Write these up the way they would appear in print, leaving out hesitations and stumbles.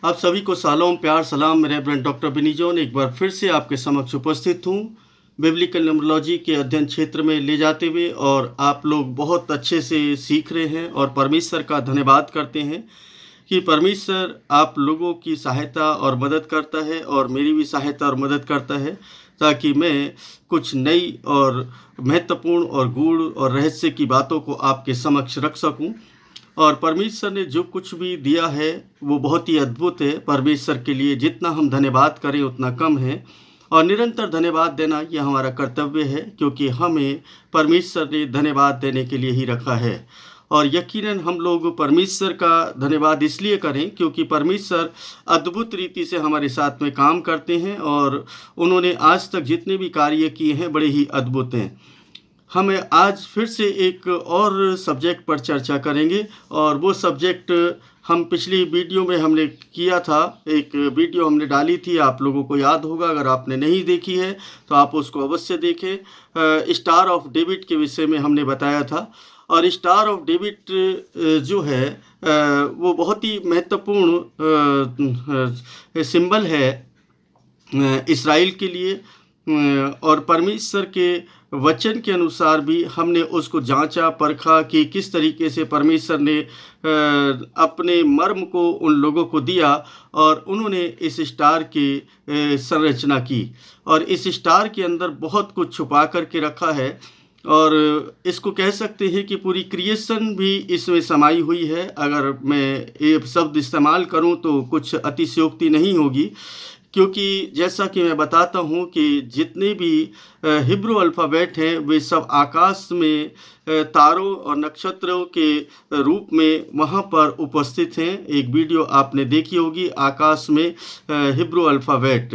आप सभी को सालों प्यार सलाम। मैं रेवरेंड डॉक्टर बिनी जॉन एक बार फिर से आपके समक्ष उपस्थित हूँ बिब्लिकल न्यूमरोलॉजी के अध्ययन क्षेत्र में ले जाते हुए, और आप लोग बहुत अच्छे से सीख रहे हैं और परमेश्वर का धन्यवाद करते हैं कि परमेश्वर आप लोगों की सहायता और मदद करता है और मेरी भी सहायता और मदद करता है, ताकि मैं कुछ नई और महत्वपूर्ण और गूढ़ और रहस्य की बातों को आपके समक्ष रख सकूं। और परमेश्वर ने जो कुछ भी दिया है वो बहुत ही अद्भुत है। परमेश्वर के लिए जितना हम धन्यवाद करें उतना कम है, और निरंतर धन्यवाद देना यह हमारा कर्तव्य है, क्योंकि हमें परमेश्वर ने धन्यवाद देने के लिए ही रखा है। और यकीनन हम लोग परमेश्वर का धन्यवाद इसलिए करें क्योंकि परमेश्वर अद्भुत रीति से हमारे साथ में काम करते हैं, और उन्होंने आज तक जितने भी कार्य किए हैं बड़े ही अद्भुत हैं। हम आज फिर से एक और सब्जेक्ट पर चर्चा करेंगे, और वो सब्जेक्ट हम पिछली वीडियो में हमने किया था। एक वीडियो हमने डाली थी, आप लोगों को याद होगा। अगर आपने नहीं देखी है तो आप उसको अवश्य देखें। स्टार ऑफ डेविड के विषय में हमने बताया था, और स्टार ऑफ डेविड जो है वो बहुत ही महत्वपूर्ण सिंबल है इस्राएल के लिए। और परमेश्वर के वचन के अनुसार भी हमने उसको जांचा परखा कि किस तरीके से परमेश्वर ने अपने मर्म को उन लोगों को दिया, और उन्होंने इस स्टार की संरचना की, और इस स्टार के अंदर बहुत कुछ छुपा करके रखा है। और इसको कह सकते हैं कि पूरी क्रिएशन भी इसमें समाई हुई है। अगर मैं ये शब्द इस्तेमाल करूं तो कुछ अतिशयोक्ति नहीं होगी, क्योंकि जैसा कि मैं बताता हूँ कि जितने भी हिब्रू अल्फ़ाबेट हैं वे सब आकाश में तारों और नक्षत्रों के रूप में वहाँ पर उपस्थित हैं। एक वीडियो आपने देखी होगी, आकाश में हिब्रू अल्फ़ाबेट,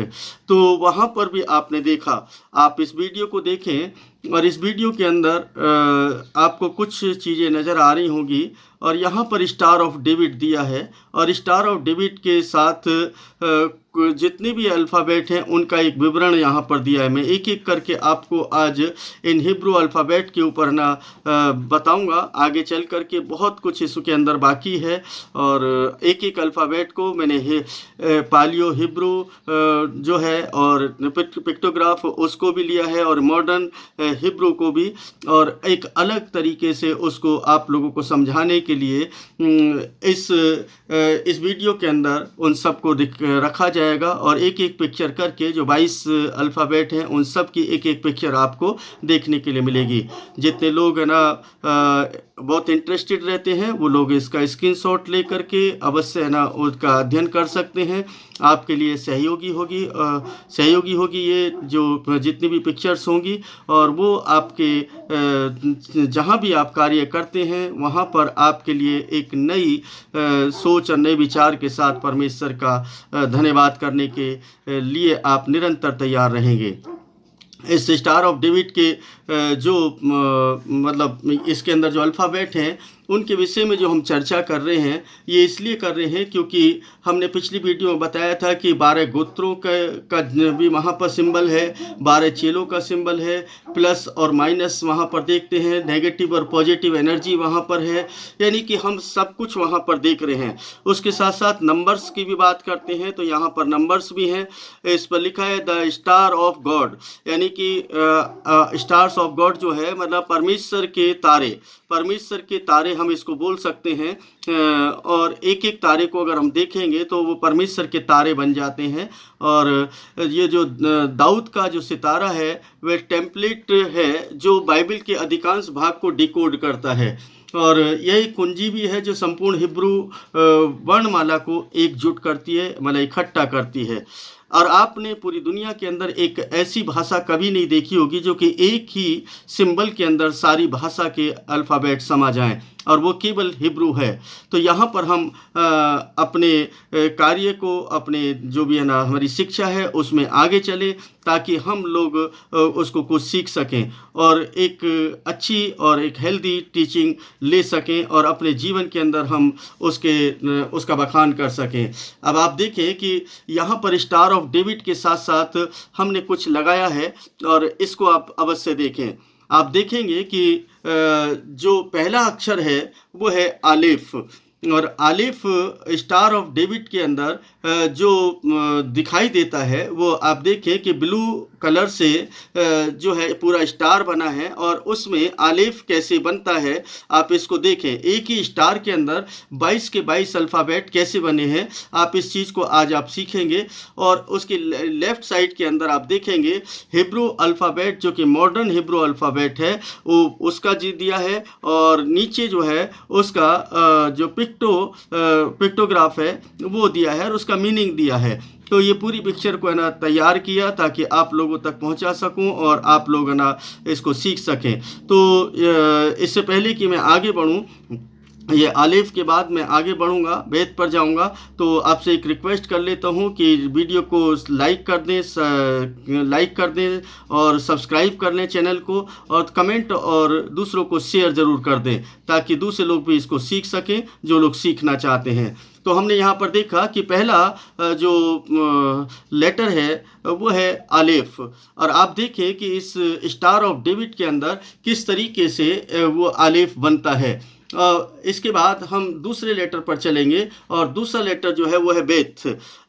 तो वहाँ पर भी आपने देखा। आप इस वीडियो को देखें, और इस वीडियो के अंदर आपको कुछ चीज़ें नज़र आ रही होंगी। और यहाँ पर स्टार ऑफ डेविड दिया है, और स्टार ऑफ डेविड के साथ जितने भी अल्फ़ाबेट हैं उनका एक विवरण यहाँ पर दिया है। मैं एक एक करके आपको आज इन हिब्रू अल्फ़ाबेट के ऊपर ना बताऊँगा। आगे चल करके बहुत कुछ इसके अंदर बाकी है, और एक एक अल्फ़ाबेट को मैंने पालियो हिब्रू जो है और पिक्टोग्राफ उसको भी लिया है, और मॉडर्न हिब्रू को भी, और एक अलग तरीके से उसको आप लोगों को समझाने के लिए इस वीडियो के अंदर उन सबको रखा जाएगा। और एक एक पिक्चर करके जो 22 अल्फ़ाबेट हैं उन सब की एक एक पिक्चर आपको देखने के लिए मिलेगी। जितने लोग है ना बहुत इंटरेस्टेड रहते हैं वो लोग इसका स्क्रीनशॉट ले करके अवश्य है ना उसका अध्ययन कर सकते हैं। आपके लिए सहयोगी होगी ये जो जितनी भी पिक्चर्स होंगी, और वो आपके जहाँ भी आप कार्य करते हैं वहाँ पर आपके लिए एक नई सोच और नए विचार के साथ परमेश्वर का धन्यवाद करने के लिए आप निरंतर तैयार रहेंगे। इस स्टार ऑफ डेविड के जो मतलब इसके अंदर जो अल्फ़ाबेट हैं उनके विषय में जो हम चर्चा कर रहे हैं, ये इसलिए कर रहे हैं क्योंकि हमने पिछली वीडियो में बताया था कि 12 गोत्रों का भी वहाँ पर सिंबल है, 12 चेलों का सिंबल है, प्लस और माइनस वहाँ पर देखते हैं, नेगेटिव और पॉजिटिव एनर्जी वहाँ पर है, यानी कि हम सब कुछ वहाँ पर देख रहे हैं। उसके साथ साथ नंबर्स की भी बात करते हैं, तो यहाँ पर नंबर्स भी हैं। इस पर लिखा है द स्टार ऑफ गॉड, यानी कि स्टार्स ऑफ गॉड जो है मतलब परमेश्वर के तारे हम इसको बोल सकते हैं। और एक एक तारे को अगर हम देखेंगे तो वो परमेश्वर के तारे बन जाते हैं। और ये जो दाऊद का जो सितारा है वह टेम्पलेट है जो बाइबल के अधिकांश भाग को डिकोड करता है, और यही कुंजी भी है जो संपूर्ण हिब्रू वर्णमाला को एकजुट करती है, मतलब इकट्ठा करती है। और आपने पूरी दुनिया के अंदर एक ऐसी भाषा कभी नहीं देखी होगी जो कि एक ही सिंबल के अंदर सारी भाषा के अल्फ़ाबेट समा जाएं, और वो केवल हिब्रू है। तो यहाँ पर हम अपने कार्य को, अपने जो भी है ना हमारी शिक्षा है उसमें आगे चलें, ताकि हम लोग उसको कुछ सीख सकें और एक अच्छी और एक हेल्दी टीचिंग ले सकें, और अपने जीवन के अंदर हम उसका बखान कर सकें। अब आप देखें कि यहाँ पर स्टार ऑफ डेविड के साथ साथ हमने कुछ लगाया है, और इसको आप अवश्य देखें। आप देखेंगे कि जो पहला अक्षर है वो है आलिफ, और आलिफ स्टार ऑफ डेविड के अंदर जो दिखाई देता है वो आप देखें कि ब्लू कलर से जो है पूरा स्टार बना है और उसमें आलिफ कैसे बनता है आप इसको देखें। एक ही स्टार के अंदर 22 के 22 अल्फ़ाबेट कैसे बने हैं आप इस चीज़ को आज आप सीखेंगे। और उसके लेफ़्ट साइड के अंदर आप देखेंगे हिब्रू अल्फ़ाबेट जो कि मॉडर्न हिब्रू अल्फ़ाबेट है वो उसका जी दिया है और नीचे जो है उसका जो पिक्टोग्राफ है वो दिया है और उसका मीनिंग दिया है। तो ये पूरी पिक्चर को है ना तैयार किया ताकि आप लोगों तक पहुंचा सकूं और आप लोग है ना इसको सीख सकें। तो इससे पहले कि मैं आगे बढ़ूं, ये आलिफ के बाद मैं आगे बढ़ूंगा बेत पर जाऊंगा, तो आपसे एक रिक्वेस्ट कर लेता हूं कि वीडियो को लाइक कर दें और सब्सक्राइब कर लें चैनल को और कमेंट और दूसरों को शेयर ज़रूर कर दें ताकि दूसरे लोग भी इसको सीख सकें जो लोग सीखना चाहते हैं। तो हमने यहाँ पर देखा कि पहला जो लेटर है वो है आलिफ और आप देखें कि इस स्टार ऑफ डेविड के अंदर किस तरीके से वो आलिफ बनता है। इसके बाद हम दूसरे लेटर पर चलेंगे और दूसरा लेटर जो है वो है बेत।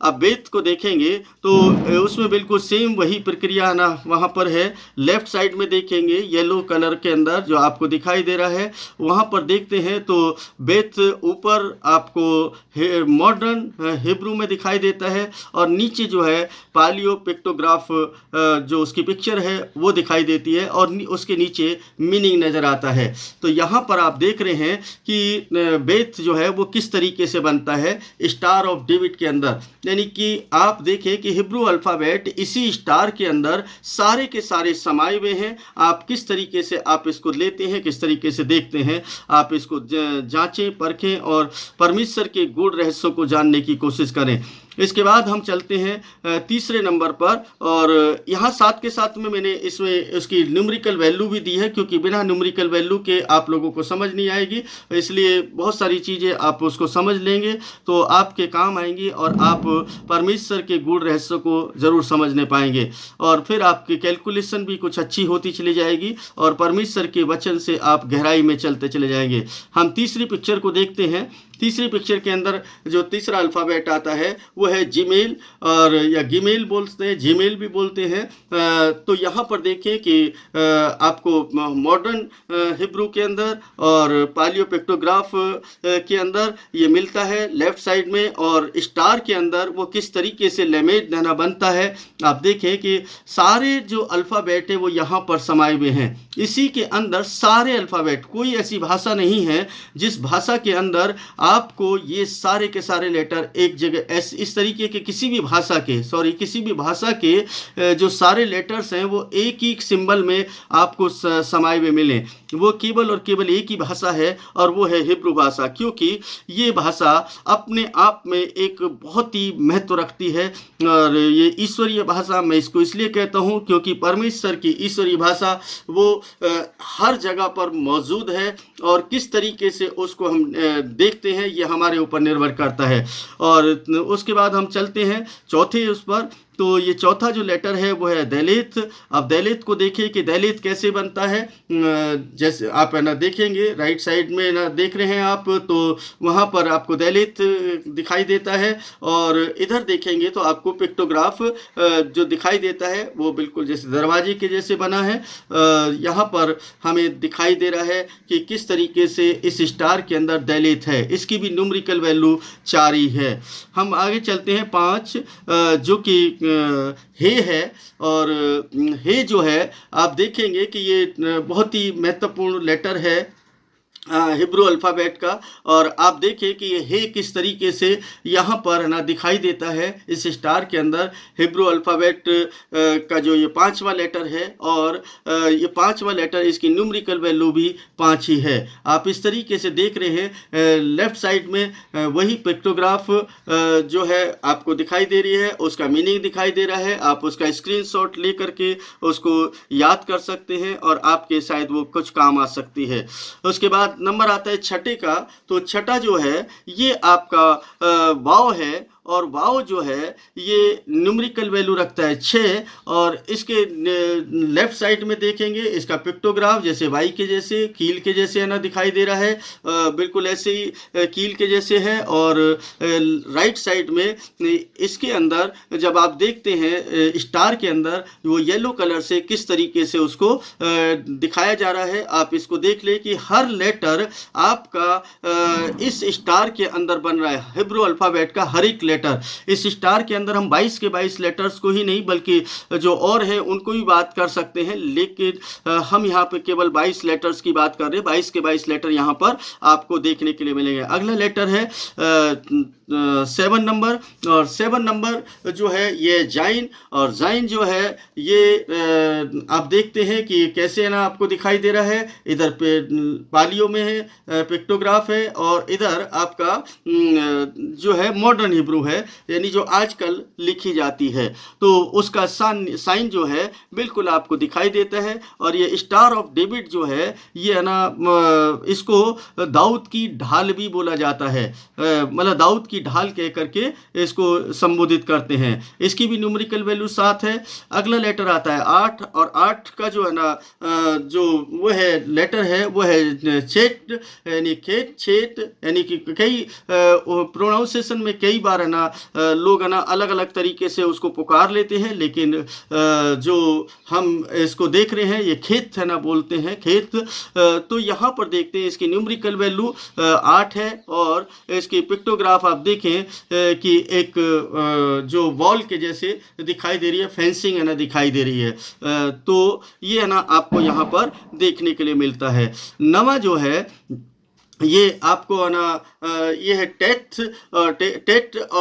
अब बेत को देखेंगे तो उसमें बिल्कुल सेम वही प्रक्रिया ना वहाँ पर है। लेफ्ट साइड में देखेंगे येलो कलर के अंदर जो आपको दिखाई दे रहा है वहाँ पर देखते हैं तो बेत ऊपर आपको मॉडर्न हिब्रू में दिखाई देता है और नीचे जो है पालियो पिक्टोग्राफ जो उसकी पिक्चर है वो दिखाई देती है और उसके नीचे मीनिंग नज़र आता है। तो यहाँ पर आप देख रहे हैं कि बेत जो है वो किस तरीके से बनता है स्टार ऑफ डेविड के अंदर, यानी कि आप देखें कि हिब्रू अल्फ़ाबेट इसी स्टार के अंदर सारे के सारे समाये हुए हैं। आप किस तरीके से आप इसको लेते हैं, किस तरीके से देखते हैं, आप इसको जांचें परखें और परमेश्वर के गूढ़ रहस्यों को जानने की कोशिश करें। इसके बाद हम चलते हैं तीसरे नंबर पर और यहाँ साथ के साथ में मैंने इसमें उसकी न्यूमेरिकल वैल्यू भी दी है क्योंकि बिना न्यूमेरिकल वैल्यू के आप लोगों को समझ नहीं आएगी, इसलिए बहुत सारी चीज़ें आप उसको समझ लेंगे तो आपके काम आएंगी और आप परमेश्वर के गूढ़ रहस्यों को ज़रूर समझने पाएंगे और फिर आपकी कैलकुलेशन भी कुछ अच्छी होती चली जाएगी और परमेश्वर के वचन से आप गहराई में चलते चले जाएंगे। हम तीसरी पिक्चर को देखते हैं। तीसरी पिक्चर के अंदर जो तीसरा अल्फ़ाबेट आता है वो है जीमेल और या गिमेल बोलते हैं, जीमेल भी बोलते हैं। तो यहाँ पर देखें कि आपको मॉडर्न हिब्रू के अंदर और पालियो पिक्टोग्राफ के अंदर ये मिलता है लेफ़्ट साइड में और स्टार के अंदर वो किस तरीके से लेमेड नाना बनता है। आप देखें कि सारे जो अल्फ़ाबेट है वो यहाँ पर समाये हुए हैं, इसी के अंदर सारे अल्फ़ाबेट, कोई ऐसी भाषा नहीं है जिस भाषा के अंदर आपको ये सारे के सारे लेटर एक जगह इस तरीके के किसी भी भाषा के जो सारे लेटर्स हैं वो एक ही सिंबल में आपको समाये हुए मिलें। वो केवल और केवल एक ही भाषा है और वो है हिब्रू भाषा, क्योंकि ये भाषा अपने आप में एक बहुत ही महत्व रखती है और ये ईश्वरीय भाषा मैं इसको इसलिए कहता हूँ क्योंकि परमेश्वर की ईश्वरीय भाषा वो हर जगह पर मौजूद है और किस तरीके से उसको हम देखते हैं ये हमारे ऊपर निर्भर करता है। और उसके बाद हम चलते हैं चौथे उस पर। तो ये चौथा जो लेटर है वो है दैलेत। अब दैलेत को देखिए कि दैलेत कैसे बनता है। जैसे आप है ना देखेंगे राइट साइड में ना देख रहे हैं आप, तो वहाँ पर आपको दैलेत दिखाई देता है और इधर देखेंगे तो आपको पिक्टोग्राफ जो दिखाई देता है वो बिल्कुल जैसे दरवाजे के जैसे बना है। यहाँ पर हमें दिखाई दे रहा है कि किस तरीके से इस स्टार के अंदर दैलेत है। इसकी भी न्यूमेरिकल वैल्यू 4 ही है। हम आगे चलते हैं 5 जो कि हे है और हे जो है आप देखेंगे कि ये बहुत ही महत्वपूर्ण लेटर है हिब्रू अल्फ़ाबेट का और आप देखें कि ये हे किस तरीके से यहाँ पर ना दिखाई देता है इस स्टार के अंदर। हिब्रू अल्फ़ाबेट का जो ये 5वां लेटर है और ये 5वां लेटर इसकी न्यूमेरिकल वैल्यू भी 5 ही है। आप इस तरीके से देख रहे हैं लेफ़्ट साइड में वही पिक्टोग्राफ जो है आपको दिखाई दे रही है, उसका मीनिंग दिखाई दे रहा है। आप उसका स्क्रीनशॉट ले करके उसको याद कर सकते हैं और आपके शायद वो कुछ काम आ सकती है। उसके बाद नंबर आता है छठे का। तो छठा जो है ये आपका वाव है और वाव जो है ये न्यूमेरिकल वैल्यू रखता है 6। और इसके लेफ्ट साइड में देखेंगे इसका पिक्टोग्राफ जैसे वाई के जैसे कील के जैसे है ना दिखाई दे रहा है, बिल्कुल ऐसे ही कील के जैसे है। और राइट साइड में इसके अंदर जब आप देखते हैं स्टार के अंदर वो येलो कलर से किस तरीके से उसको दिखाया जा रहा है, आप इसको देख ले कि हर लेटर आपका इस स्टार के अंदर बन रहा है। हिब्रू अल्फ़ाबेट का हर एक लेटर इस स्टार के अंदर, हम 22 के 22 लेटर्स को ही नहीं बल्कि जो और है उनको भी बात कर सकते हैं, लेकिन हम यहाँ पे केवल 22 लेटर्स की बात कर रहे हैं। 22 के 22 लेटर यहाँ पर आपको देखने के लिए मिलेंगे। अगला लेटर है 7 नंबर, और 7 नंबर जो है ये जाइन, और जाइन जो है ये आप देखते हैं कि कैसे है ना आपको दिखाई दे रहा है। इधर पे पालियों में है, पिक्टोग्राफ है, और इधर आपका जो है मॉडर्न हिब्रू है, यानी जो आजकल लिखी जाती है, तो उसका साइन जो है बिल्कुल आपको दिखाई देता है। और ये स्टार ऑफ डेविड जो है ये है ना इसको दाऊद की ढाल भी बोला जाता है, मतलब दाऊद की ढाल कह करके इसको संबोधित करते हैं। इसकी भी न्यूमेरिकल वैल्यू 7 है। अगला लेटर आता है 8, और 8 का जो है ना जो वो है लेटर है वो है चेट, यानी खेत छेत, यानी कि कई प्रोनाउंसिएशन में कई बार है ना लोग है ना अलग अलग तरीके से उसको पुकार लेते हैं, लेकिन जो हम इसको देख रहे हैं ये खेत है ना बोलते हैं, खेत। तो यहाँ पर देखते हैं इसकी न्यूमेरिकल वैल्यू 8 है। और इसकी पिक्टोग्राफ आप देखें कि एक जो वॉल के जैसे दिखाई दे रही है, फेंसिंग है ना दिखाई दे रही है, तो ये है ना आपको यहाँ पर देखने के लिए मिलता है। नवा जो है ये आपको है ना ये है टेट, और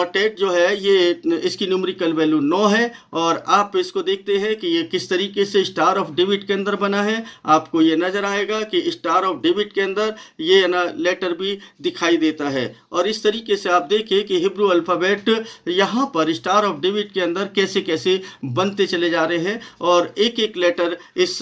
टेट जो है ये इसकी न्यूमेरिकल वैल्यू 9 है। और आप इसको देखते हैं कि ये किस तरीके से स्टार ऑफ डेविड के अंदर बना है, आपको ये नज़र आएगा कि स्टार ऑफ डेविड के अंदर ये है ना लेटर भी दिखाई देता है। और इस तरीके से आप देखिए कि हिब्रू अल्फ़ाबेट यहाँ पर स्टार ऑफ डेविड के अंदर कैसे कैसे बनते चले जा रहे हैं, और एक एक लेटर इस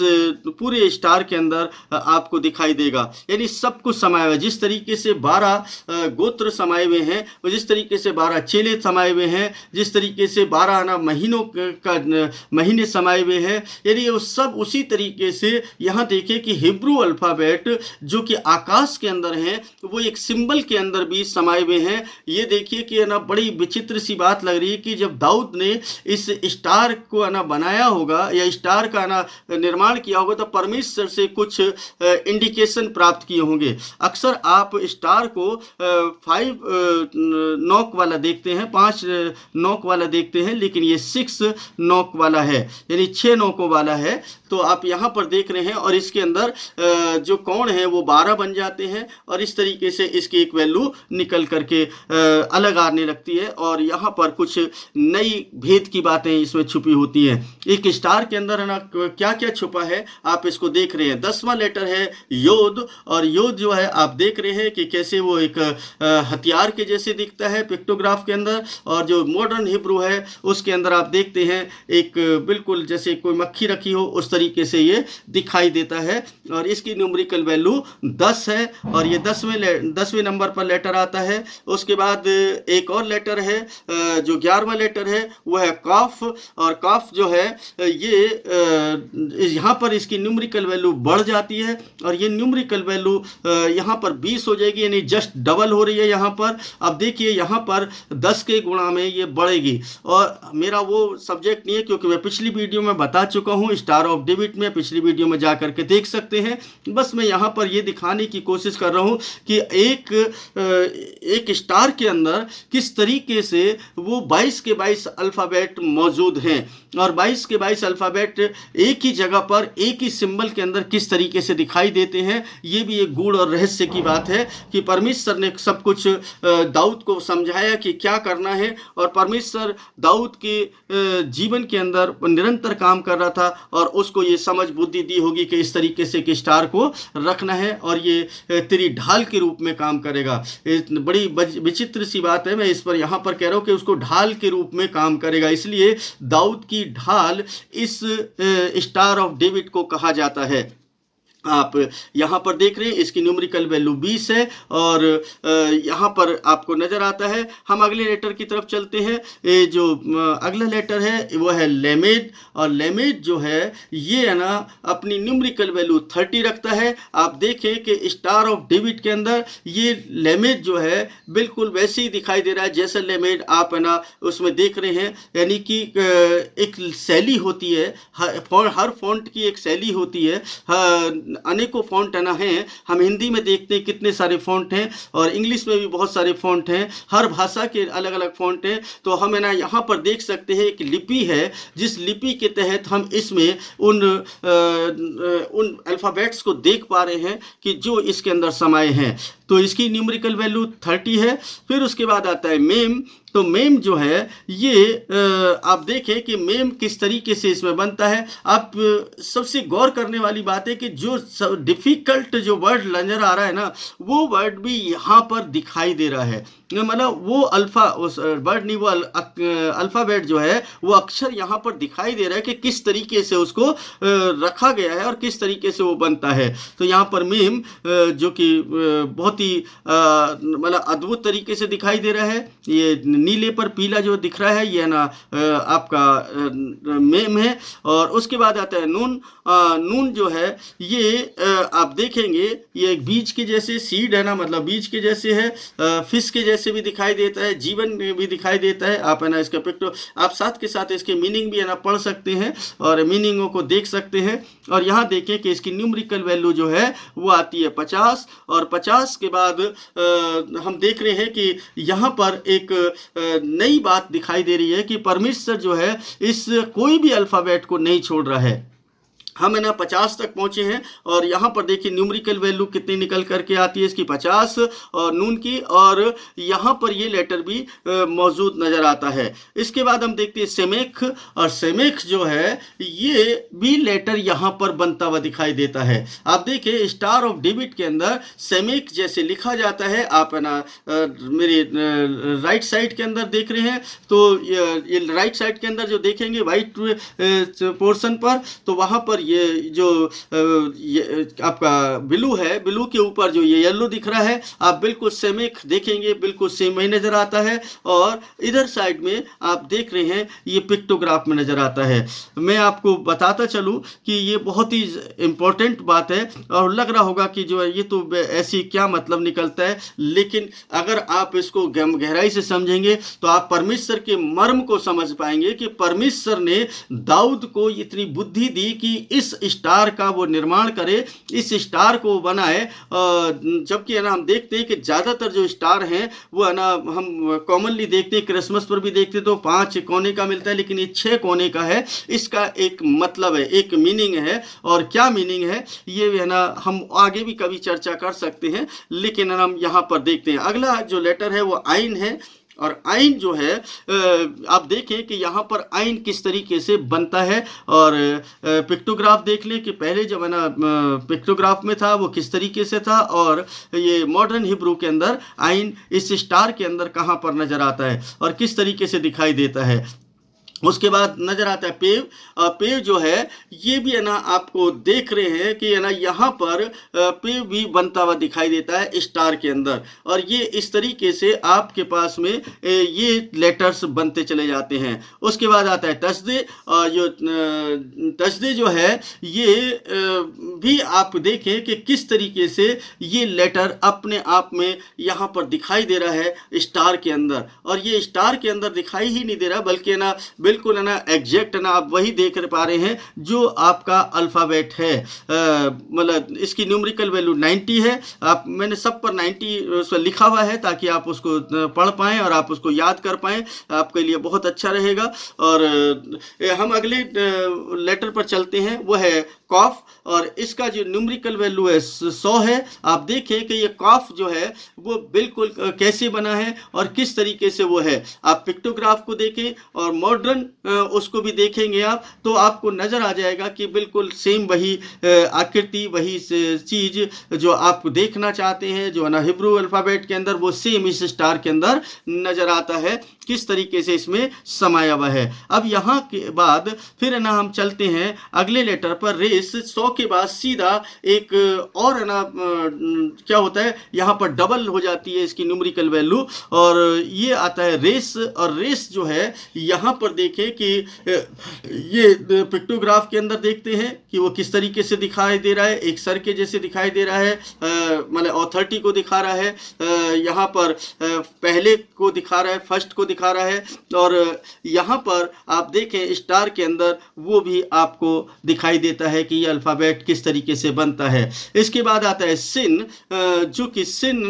पूरे स्टार के अंदर आपको दिखाई देगा, यानी सब कुछ समाया हुआ। जिस तरीके से 12 गोत्र समाये हुए हैं, जिस तरीके से 12 चेले समाये हुए हैं, जिस तरीके से 12 ना महीनों का महीने समाये हुए हैं, यानी वो सब उसी तरीके से यहाँ देखिए कि हिब्रू अल्फ़ाबेट जो कि आकाश के अंदर है वो एक सिंबल के अंदर भी समाये हुए हैं। ये देखिए कि ना बड़ी विचित्र सी बात लग रही है कि जब दाऊद ने इस स्टार को ना बनाया होगा या स्टार का ना निर्माण किया होगा तो परमेश्वर से कुछ इंडिकेशन प्राप्त किए होंगे। अक्सर आप स्टार को 5 नॉक वाला देखते हैं, 5 नॉक वाला देखते हैं, लेकिन ये 6 नॉक वाला है, यानी 6 नॉकों वाला है। तो आप यहाँ पर देख रहे हैं, और इसके अंदर जो कोण है वो 12 बन जाते हैं, और इस तरीके से इसकी एक वैल्यू निकल करके अलग आने लगती है। और यहाँ पर कुछ नई भेद की बातें इसमें छुपी होती हैं। एक स्टार के अंदर है ना क्या क्या छुपा है आप इसको देख रहे हैं। 10वां लेटर है योद, और योद जो है आप देख रहे हैं कि कैसे वो एक हथियार के जैसे दिखता है पिक्टोग्राफ के अंदर। और जो मॉडर्न हिब्रू है उसके अंदर आप देखते हैं एक बिल्कुल जैसे कोई मक्खी रखी हो उस तरीके से ये दिखाई देता है। और इसकी न्यूमेरिकल वैल्यू 10 है, और ये 10वें नंबर पर लेटर आता है। उसके बाद एक और लेटर है जो 11वां लेटर है वो है काफ, और काफ जो है ये यहाँ पर इसकी न्यूमेरिकल वैल्यू बढ़ जाती है, और ये न्यूमेरिकल वैल्यू यहाँ पर 20 हो जाएगी, यानी जस्ट डबल हो रही है यहाँ पर। अब देखिए यहाँ पर 10 के गुणा में ये बढ़ेगी। और मेरा वो सब्जेक्ट नहीं है क्योंकि मैं पिछली वीडियो में बता चुका हूँ, स्टार ऑफ डेविड में पिछली वीडियो में जा करके देख सकते हैं। बस मैं यहाँ पर ये दिखाने की कोशिश कर रहा हूँ कि एक स्टार के अंदर किस तरीके से वो 22 के 22 अल्फ़ाबेट मौजूद हैं, और 22 के 22 अल्फ़ाबेट एक ही जगह पर एक ही सिंबल के अंदर किस तरीके से दिखाई देते हैं। ये भी एक गूढ़ और रहस्य की बात है कि परमेश्वर ने सब कुछ दाऊद को समझाया कि क्या करना है, और परमेश्वर दाऊद के जीवन के अंदर निरंतर काम कर रहा था, और उसको ये समझ बुद्धि दी होगी कि इस तरीके से कि स्टार को रखना है, और ये तेरी ढाल के रूप में काम करेगा। बड़ी विचित्र सी बात है, मैं इस पर यहाँ पर कह रहा हूँ कि उसको ढाल के रूप में काम करेगा, इसलिए दाऊद की ढाल इस स्टार ऑफ डेविड को कहा जाता है। आप यहाँ पर देख रहे हैं इसकी न्यूमेरिकल वैल्यू 20 है और यहाँ पर आपको नज़र आता है। हम अगले लेटर की तरफ चलते हैं। ये जो अगला लेटर है वो है लेमेड, और लेमेड जो है ये है ना अपनी न्यूमेरिकल वैल्यू 30 रखता है। आप देखें कि स्टार ऑफ डेविड के अंदर ये लेमेड जो है बिल्कुल वैसे ही दिखाई दे रहा है जैसा लेमेड आप है ना उसमें देख रहे हैं, यानी कि एक शैली होती है, हर फॉन्ट की एक शैली होती है। अनेकों फॉन्ट है ना हैं, हम हिंदी में देखते हैं कितने सारे फॉन्ट हैं और इंग्लिश में भी बहुत सारे फॉन्ट हैं, हर भाषा के अलग अलग फॉन्ट हैं। तो हम है ना यहाँ पर देख सकते हैं एक लिपि है, जिस लिपि के तहत हम इसमें उन अल्फ़ाबेट्स को देख पा रहे हैं कि जो इसके अंदर समाये हैं। तो इसकी न्यूमेरिकल वैल्यू 30 है। फिर उसके बाद आता है मेम। तो मेम जो है ये आप देखें कि मेम किस तरीके से इसमें बनता है। आप सबसे गौर करने वाली बात है कि जो डिफ़िकल्ट जो वर्ड नज़र आ रहा है ना, वो वर्ड भी यहाँ पर दिखाई दे रहा है। मतलब वो वर्ड नहीं, वो अल्फ़ाबेट जो है वो अक्षर यहाँ पर दिखाई दे रहा है कि किस तरीके से उसको रखा गया है और किस तरीके से वो बनता है। तो यहाँ पर मेम जो कि बहुत ही मतलब अद्भुत तरीके से दिखाई दे रहा है। ये नीले पर पीला जो दिख रहा है ये ना आपका मेम है। और उसके बाद आता है नून। नून जो है ये आप देखेंगे ये एक बीज के जैसे सीड है ना, मतलब बीज के जैसे है, फिश के जैसे भी दिखाई देता है, जीवन भी दिखाई देता है। आप है ना इसका पिक्चर आप साथ के साथ इसके मीनिंग भी है ना पढ़ सकते हैं और मीनिंगों को देख सकते हैं। और यहाँ देखें कि इसकी न्यूमेरिकल वैल्यू जो है वो आती है 50। और 50 के बाद हम देख रहे हैं कि यहाँ पर एक नई बात दिखाई दे रही है कि परमेश्वर जो है इस कोई भी अल्फ़ाबेट को नहीं छोड़ रहा है। हम है ना 50 तक पहुँचे हैं और यहाँ पर देखिए न्यूमेरिकल वैल्यू कितनी निकल करके आती है इसकी 50 और नून की, और यहाँ पर ये लेटर भी मौजूद नज़र आता है। इसके बाद हम देखते हैं सेमेख। और सेमेख जो है ये भी लेटर यहाँ पर बनता हुआ दिखाई देता है। आप देखिए स्टार ऑफ डेविड के अंदर सेमेख जैसे लिखा जाता है। आप है ना मेरे राइट साइड के अंदर देख रहे हैं, तो ये राइट साइड के अंदर जो देखेंगे वाइट पोर्शन पर, तो वहाँ पर ये जो ये आपका ब्लू है, ब्लू के ऊपर जो ये येलो दिख रहा है, आप बिल्कुल सेमेख देखेंगे बिल्कुल सेम ही नज़र आता है। और इधर साइड में आप देख रहे हैं ये पिक्टोग्राफ में नज़र आता है। मैं आपको बताता चलूँ कि ये बहुत ही इम्पोर्टेंट बात है और लग रहा होगा कि जो है ये तो ऐसी क्या मतलब निकलता है, लेकिन अगर आप इसको गहराई से समझेंगे तो आप परमेश्वर के मर्म को समझ पाएंगे कि परमेश्वर ने दाऊद को इतनी बुद्धि दी कि इस स्टार का वो निर्माण करे, इस स्टार को बनाए। जबकि है ना हम देखते हैं कि ज़्यादातर जो स्टार हैं वो है ना हम कॉमनली देखते हैं, क्रिसमस पर भी देखते तो 5 कोने का मिलता है, लेकिन ये 6 कोने का है। इसका एक मतलब है, एक मीनिंग है, और क्या मीनिंग है ये है ना हम आगे भी कभी चर्चा कर सकते हैं, लेकिन हम यहाँ पर देखते हैं। अगला जो लेटर है वो आइन है। और आइन जो है आप देखें कि यहाँ पर आइन किस तरीके से बनता है, और पिक्टोग्राफ देख लें कि पहले जब है ना पिक्टोग्राफ में था वो किस तरीके से था, और ये मॉडर्न हिब्रू के अंदर आइन इस स्टार के अंदर कहाँ पर नज़र आता है और किस तरीके से दिखाई देता है। उसके बाद नज़र आता है पेव। पेव जो है ये भी है ना आपको देख रहे हैं कि है ना यहाँ पर पेव भी बनता हुआ दिखाई देता है स्टार के अंदर, और ये इस तरीके से आपके पास में ये लेटर्स बनते चले जाते हैं। उसके बाद आता है तस्दे। और जो तस्दे जो है ये भी आप देखें कि किस तरीके से ये लेटर अपने आप में यहाँ पर दिखाई दे रहा है स्टार के अंदर, और ये स्टार के अंदर दिखाई ही नहीं दे रहा बल्कि है ना बिल्कुल है ना एग्जैक्ट है ना आप वही देख पा रहे हैं जो आपका अल्फ़ाबेट है। मतलब इसकी न्यूमेरिकल वैल्यू 90 है। आप मैंने सब पर 90 उस पर लिखा हुआ है ताकि आप उसको पढ़ पाएँ और आप उसको याद कर पाएँ, आपके लिए बहुत अच्छा रहेगा। और हम अगले लेटर पर चलते हैं, वो है कॉफ। और इसका जो न्यूमेरिकल वैल्यू है 100 है। आप देखें कि ये कॉफ जो है वो बिल्कुल कैसे बना है और किस तरीके से वो है। आप पिक्टोग्राफ को देखें और मॉडर्न गिवन उसको भी देखेंगे आप तो आपको नज़र आ जाएगा कि बिल्कुल सेम वही आकृति, वही चीज़ जो आप देखना चाहते हैं, जो है ना हिब्रू अल्फ़ाबेट के अंदर, वो सेम इस स्टार के अंदर नज़र आता है, किस तरीके से इसमें समाया हुआ है। अब यहाँ के बाद फिर है ना हम चलते हैं अगले लेटर पर, रेस 100 के बाद सीधा एक और है ना क्या होता है, यहाँ पर डबल हो जाती है इसकी न्यूमेरिकल वैल्यू, और ये आता है रेस। और रेस जो है यहाँ पर देखें कि ये पिक्टोग्राफ के अंदर देखते हैं कि वो किस तरीके से दिखाई दे रहा है, एक सर के जैसे दिखाई दे रहा है, मतलब ऑथोरिटी को दिखा रहा है, यहाँ पर पहले को दिखा रहा है, फर्स्ट को दिखा रहा है, और यहाँ पर आप देखें स्टार के अंदर वो भी आपको दिखाई देता है कि ये अल्फ़ाबेट किस तरीके से बनता है। इसके बाद आता है सिन, जो कि सिन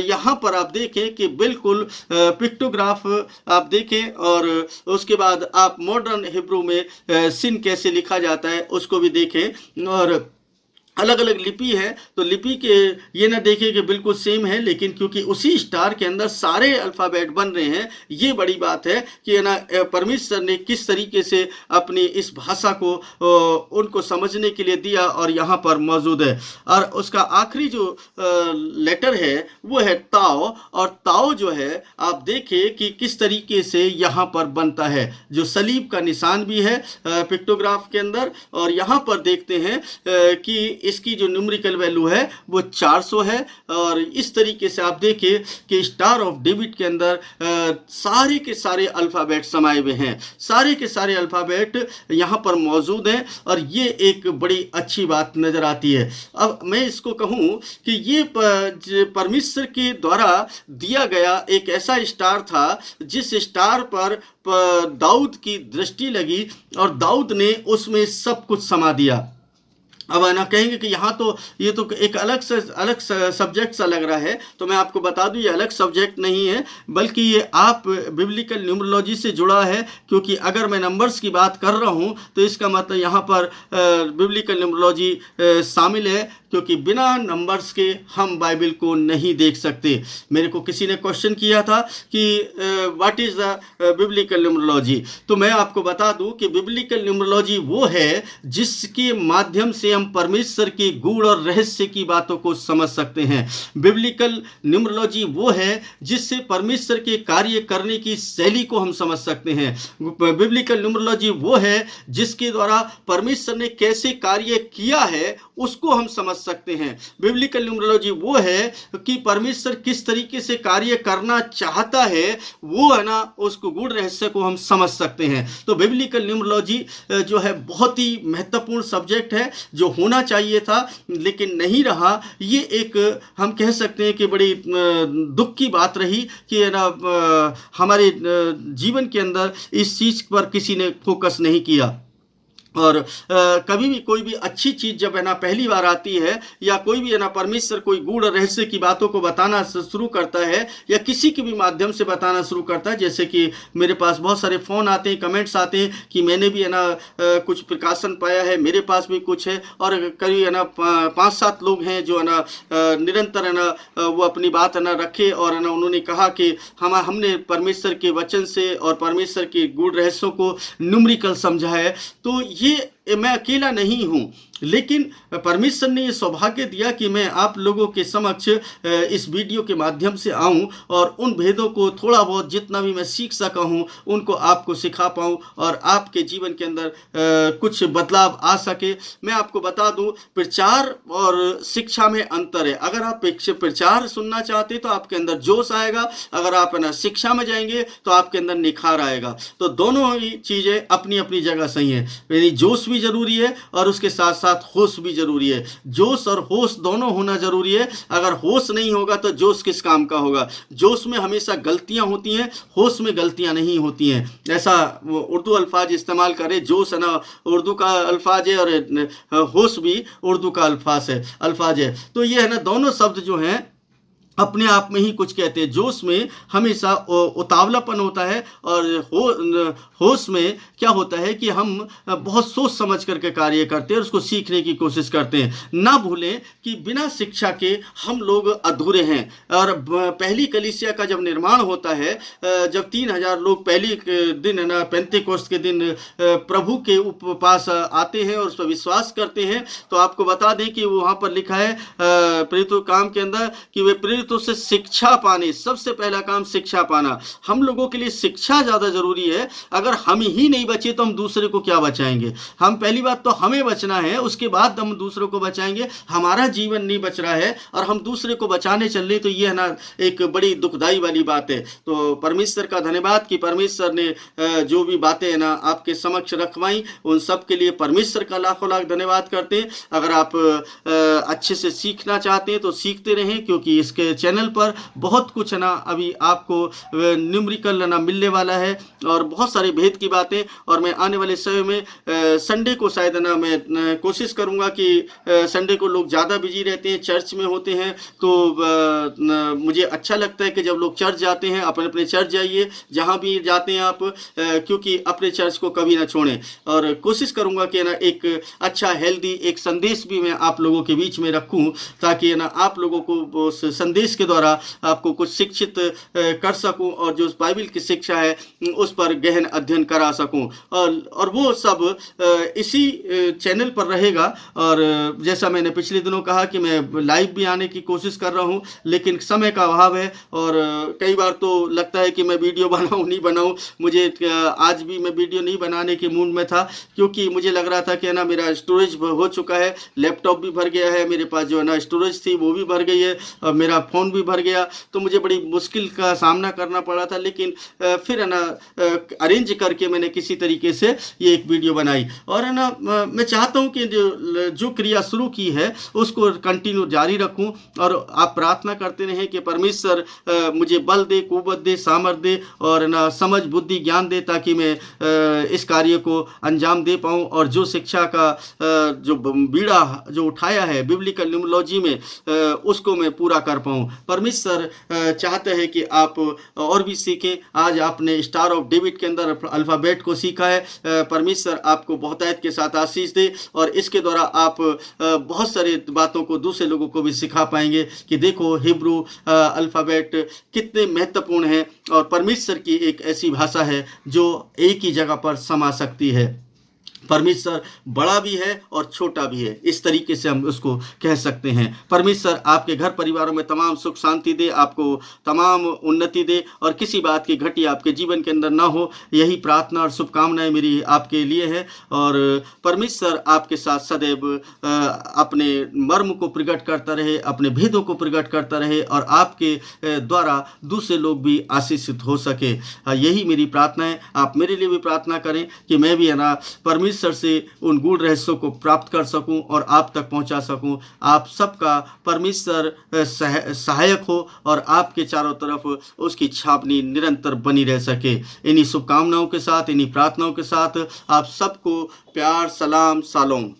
यहाँ पर आप देखें कि बिल्कुल पिक्टोग्राफ आप देखें, और उसके बाद आप मॉडर्न हिब्रू में सिन कैसे लिखा जाता है उसको भी देखें। और अलग अलग लिपि है तो लिपि के ये ना देखें कि बिल्कुल सेम है, लेकिन क्योंकि उसी स्टार के अंदर सारे अल्फ़ाबेट बन रहे हैं, ये बड़ी बात है कि ना परमेश्वर ने किस तरीके से अपनी इस भाषा को उनको समझने के लिए दिया और यहाँ पर मौजूद है। और उसका आखिरी जो लेटर है वो है ताओ, और ताओ जो है आप देखें कि किस तरीके से यहाँ पर बनता है, जो सलीब का निशान भी है पिक्टोग्राफ के अंदर। और यहाँ पर देखते हैं कि इसकी जो न्यूमेरिकल वैल्यू है वो 400 है, और इस तरीके से आप देखिए कि स्टार ऑफ डेविड के अंदर सारे के सारे अल्फ़ाबेट समाये हुए हैं, सारे के सारे अल्फ़ाबेट यहाँ पर मौजूद हैं, और ये एक बड़ी अच्छी बात नज़र आती है। अब मैं इसको कहूँ कि ये परमेश्वर के द्वारा दिया गया एक ऐसा स्टार था जिस स्टार पर दाऊद की दृष्टि लगी, और दाऊद ने उसमें सब कुछ समा दिया। अब ना कहेंगे कि यहाँ तो ये तो एक अलग सब्जेक्ट सा लग रहा है, तो मैं आपको बता दूँ ये अलग सब्जेक्ट नहीं है, बल्कि ये आप बिब्लिकल न्यूमरोलॉजी से जुड़ा है। क्योंकि अगर मैं नंबर्स की बात कर रहा हूँ तो इसका मतलब यहाँ पर बिब्लिकल न्यूमरोलॉजी शामिल है, क्योंकि बिना नंबर्स के हम बाइबल को नहीं देख सकते। मेरे को किसी ने क्वेश्चन किया था कि what is the biblical numerology, तो मैं आपको बता दूं कि बिब्लिकल न्यूमरोलॉजी वो है जिसके माध्यम से हम परमेश्वर की गूढ़ और रहस्य की बातों को समझ सकते हैं। बिब्लिकल न्यूमरोलॉजी वो है जिससे परमेश्वर के कार्य करने की शैली को हम समझ सकते हैं। बिब्लिकल न्यूमरोलॉजी वो है जिसके द्वारा परमेश्वर ने कैसे कार्य किया है उसको हम समझ सकते हैं। बिब्लिकल न्यूमरोलॉजी वो है कि परमेश्वर किस तरीके से कार्य करना चाहता है, वो है ना उसको गूढ़ रहस्य को हम समझ सकते हैं। तो बिब्लिकल न्यूमरोलॉजी जो है बहुत ही महत्वपूर्ण सब्जेक्ट है, जो होना चाहिए था लेकिन नहीं रहा। ये एक हम कह सकते हैं कि बड़ी दुख की बात रही कि है ना हमारे जीवन के अंदर इस चीज़ पर किसी ने फोकस नहीं किया। और कभी भी कोई भी अच्छी चीज़ जब है ना पहली बार आती है, या कोई भी है ना परमेश्वर कोई गूढ़ रहस्य की बातों को बताना शुरू करता है, या किसी के भी माध्यम से बताना शुरू करता है, जैसे कि मेरे पास बहुत सारे फ़ोन आते हैं, कमेंट्स आते हैं कि मैंने भी है ना कुछ प्रकाशन पाया है, मेरे पास भी कुछ है, और करीब है ना 5-7 लोग हैं जो है ना निरंतर है ना वो अपनी बात है ना रखे, और है ना उन्होंने कहा कि हमने परमेश्वर के वचन से और परमेश्वर के गूढ़ रहस्यों को न्यूमेरिकल समझा है। तो ये मैं अकेला नहीं हूँ, लेकिन परमेश्वर ने ये सौभाग्य दिया कि मैं आप लोगों के समक्ष इस वीडियो के माध्यम से आऊं और उन भेदों को थोड़ा बहुत जितना भी मैं सीख सका हूं उनको आपको सिखा पाऊं, और आपके जीवन के अंदर कुछ बदलाव आ सके। मैं आपको बता दूं प्रचार और शिक्षा में अंतर है। अगर आप प्रचार सुनना चाहते तो आपके अंदर जोश आएगा, अगर आप ना शिक्षा में जाएंगे तो आपके अंदर निखार आएगा। तो दोनों ही चीज़ें अपनी अपनी जगह सही है, यानी जोश भी ज़रूरी है और उसके साथ साथ होश भी जरूरी है। जोश और होश दोनों होना जरूरी है। अगर होश नहीं होगा तो जोश किस काम का होगा। जोश में हमेशा गलतियां होती हैं, होश में गलतियां नहीं होती हैं। ऐसा वो उर्दू अल्फाज इस्तेमाल करें, जोश है ना उर्दू का अल्फाज है और होश भी उर्दू का अल्फाज है। तो ये है ना दोनों शब्द जो हैं अपने आप में ही कुछ कहते हैं। जोश में हमेशा उतावलापन होता है, और होश में क्या होता है कि हम बहुत सोच समझ करके कार्य करते हैं और उसको सीखने की कोशिश करते हैं। ना भूलें कि बिना शिक्षा के हम लोग अधूरे हैं। और पहली कलीसिया का जब निर्माण होता है, जब 3000 लोग पहली दिन है ना, पेंतेकोस्त के दिन प्रभु के पास आते हैं और उस पर विश्वास करते हैं, तो आपको बता दें कि वहाँ पर लिखा है प्रेरितों काम के अंदर कि वे प्रेरितों से शिक्षा पाने, सबसे पहला काम शिक्षा पाना। हम लोगों के लिए शिक्षा ज़्यादा ज़रूरी है। अगर हम ही नहीं बचे तो हम दूसरे को क्या बचाएंगे? हम पहली बात तो हमें बचना है, उसके बाद हम दूसरों को बचाएंगे। हमारा जीवन नहीं बच रहा है और हम दूसरे को बचाने चल रहे, तो ये है ना एक बड़ी दुखदाई वाली बात है। तो परमेश्वर का धन्यवाद कि परमेश्वर ने जो भी बातें है ना आपके समक्ष रखवाई, उन सब के लिए परमेश्वर का लाखों लाख धन्यवाद करते हैं। अगर आप अच्छे से सीखना चाहते हैं तो सीखते रहें, क्योंकि इसके चैनल पर बहुत कुछ है ना अभी आपको न्यूमेरिकल ना मिलने वाला है और बहुत सारे भेद की बातें। और मैं आने वाले समय में संडे को शायद ना मैं कोशिश करूंगा कि संडे को लोग ज़्यादा बिजी रहते हैं, चर्च में होते हैं, तो मुझे अच्छा लगता है कि जब लोग चर्च जाते हैं, अपने अपने चर्च जाइए जहाँ भी जाते हैं आप, क्योंकि अपने चर्च को कभी ना छोड़ें। और कोशिश करूंगा कि ना एक अच्छा हेल्दी एक संदेश भी मैं आप लोगों के बीच में रखूं, ताकि ना आप लोगों को उस संदेश के द्वारा आपको कुछ शिक्षित कर सकूं और जो बाइबल की शिक्षा है उस पर गहन अध्ययन करा सकूं। और वो सब इसी चैनल पर रहेगा। और जैसा मैंने पिछले दिनों कहा कि मैं लाइव भी आने की कोशिश कर रहा हूं, लेकिन समय का अभाव है और कई बार तो लगता है कि मैं वीडियो बनाऊं नहीं बनाऊं। मुझे आज भी मैं वीडियो नहीं बनाने के मूड में था, क्योंकि मुझे लग रहा था कि ना मेरा स्टोरेज हो चुका है, लैपटॉप भी भर गया है, मेरे पास जो है ना स्टोरेज थी वो भी भर गई है और मेरा फ़ोन भी भर गया, तो मुझे बड़ी मुश्किल का सामना करना पड़ा था। लेकिन फिर है ना अरेंज करके मैंने किसी तरीके से ये एक वीडियो बनाई। और है ना मैं चाहता हूँ कि जो क्रिया शुरू की है उसको कंटिन्यू जारी रखूँ, और आप प्रार्थना करते रहें कि परमेश्वर मुझे बल दे, कुव्वत दे, सामर्थ दे और ना समझ, बुद्धि, ज्ञान दे, ताकि मैं इस कार्य को अंजाम दे पाऊँ। और जो शिक्षा का जो बीड़ा जो उठाया है बिब्लिकल न्यूमरोलॉजी में, उसको मैं पूरा कर पाऊँ। परमेश्वर चाहते हैं कि आप और भी सीखें। आज आपने स्टार ऑफ डेविड के अंदर अल्फ़ाबेट को सीखा है। परमेश्वर आपको बहुतायत के साथ आशीष दे और इसके द्वारा आप बहुत सारी बातों को दूसरे लोगों को भी सिखा पाएंगे कि देखो हिब्रू अल्फ़ाबेट कितने महत्वपूर्ण है, और परमेश्वर की एक ऐसी भाषा है जो एक ही जगह पर समा सकती है। परमेश्वर बड़ा भी है और छोटा भी है, इस तरीके से हम उसको कह सकते हैं। परमेश्वर आपके घर परिवारों में तमाम सुख शांति दे, आपको तमाम उन्नति दे और किसी बात की घटी आपके जीवन के अंदर ना हो, यही प्रार्थना और शुभकामनाएं मेरी आपके लिए है। और परमेश्वर आपके साथ सदैव अपने मर्म को प्रकट करता रहे, अपने भेदों को प्रकट करता रहे और आपके द्वारा दूसरे लोग भी आशीषित हो सके। यही मेरी प्रार्थना है। आप मेरे लिए भी प्रार्थना करें कि मैं भी है ना परमेश्वर से उन गूढ़ रहस्यों को प्राप्त कर सकूं और आप तक पहुंचा सकूं। आप सबका परमेश्वर सहायक हो और आपके चारों तरफ उसकी छावनी निरंतर बनी रह सके। इन्हीं शुभकामनाओं के साथ, इन्हीं प्रार्थनाओं के साथ आप सबको प्यार, सलाम, शालोम।